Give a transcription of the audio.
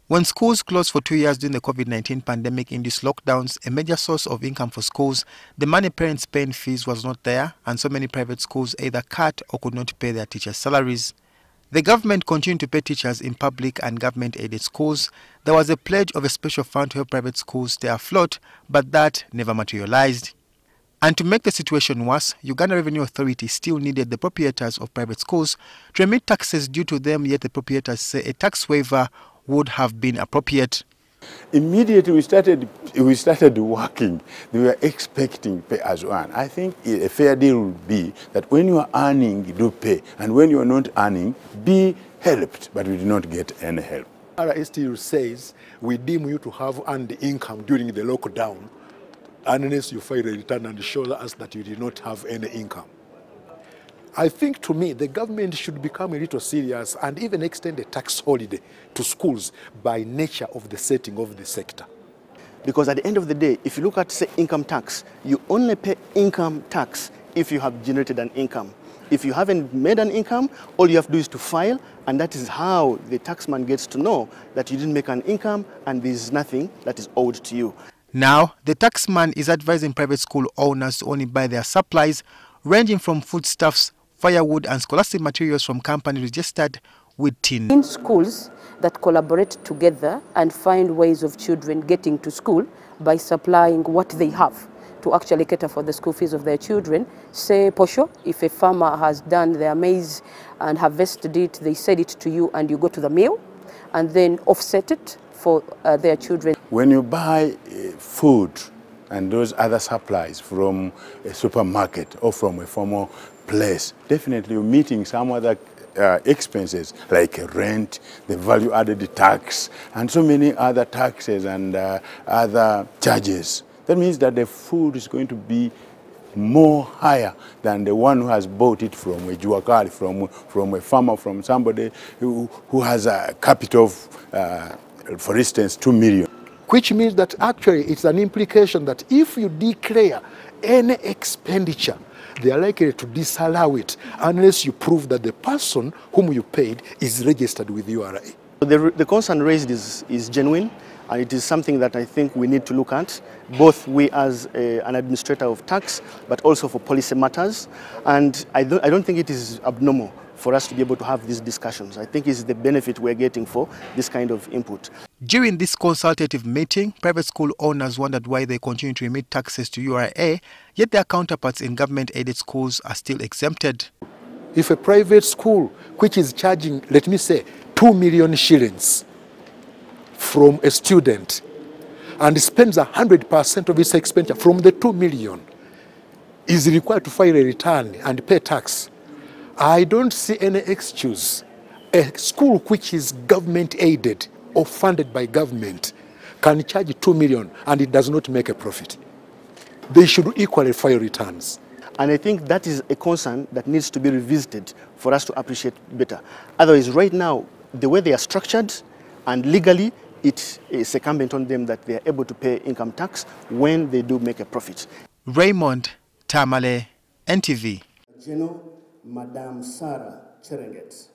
When schools closed for 2 years during the COVID-19 pandemic-induced lockdowns, a major source of income for schools, the money parents pay in fees was not there, and so many private schools either cut or could not pay their teachers' salaries. The government continued to pay teachers in public and government-aided schools. There was a pledge of a special fund to help private schools stay afloat, but that never materialized. And to make the situation worse, Uganda Revenue Authority still needed the proprietors of private schools to remit taxes due to them, yet the proprietors say a tax waiver would have been appropriate. Immediately we started working. They were expecting pay as one. I think a fair deal would be that when you are earning, you do pay, and when you are not earning, be helped. But we did not get any help. RSTU says we deem you to have earned income during the lockdown unless you file a return and show us that you did not have any income. I think, to me, the government should become a little serious and even extend a tax holiday to schools by nature of the setting of the sector. Because at the end of the day, if you look at, say, income tax, you only pay income tax if you have generated an income. If you haven't made an income, all you have to do is to file, and that is how the taxman gets to know that you didn't make an income and there is nothing that is owed to you. Now, the taxman is advising private school owners to only buy their supplies, ranging from foodstuffs, firewood and scholastic materials from companies registered with TIN. In schools that collaborate together and find ways of children getting to school by supplying what they have to actually cater for the school fees of their children. Say posho, if a farmer has done their maize and harvested it, they sell it to you and you go to the mill and then offset it for their children. When you buy food and those other supplies from a supermarket or from a formal place, definitely you're meeting some other expenses like rent, the value-added tax, and so many other taxes and other charges. That means that the food is going to be more higher than the one who has bought it from a juakari, from a farmer, from somebody who has a capital of, for instance, 2 million. Which means that actually it's an implication that if you declare any expenditure, they are likely to disallow it unless you prove that the person whom you paid is registered with URA. The concern raised is genuine, and it is something that I think we need to look at, both we as an administrator of tax, but also for policy matters. And I don't think it is abnormal for us to be able to have these discussions. I think it's the benefit we're getting for this kind of input. During this consultative meeting, private school owners wondered why they continue to remit taxes to URA, yet their counterparts in government-aided schools are still exempted. If a private school, which is charging, let me say, 2 million shillings from a student and spends 100% of its expenditure from the 2 million, is required to file a return and pay tax, I don't see any excuse. A school which is government-aided or funded by government can charge 2 million and it does not make a profit. They should equally file returns. And I think that is a concern that needs to be revisited for us to appreciate better. Otherwise, right now, the way they are structured and legally, it is incumbent on them that they are able to pay income tax when they do make a profit. Raymond Tamale, NTV. General Madame Sarah Cherenget.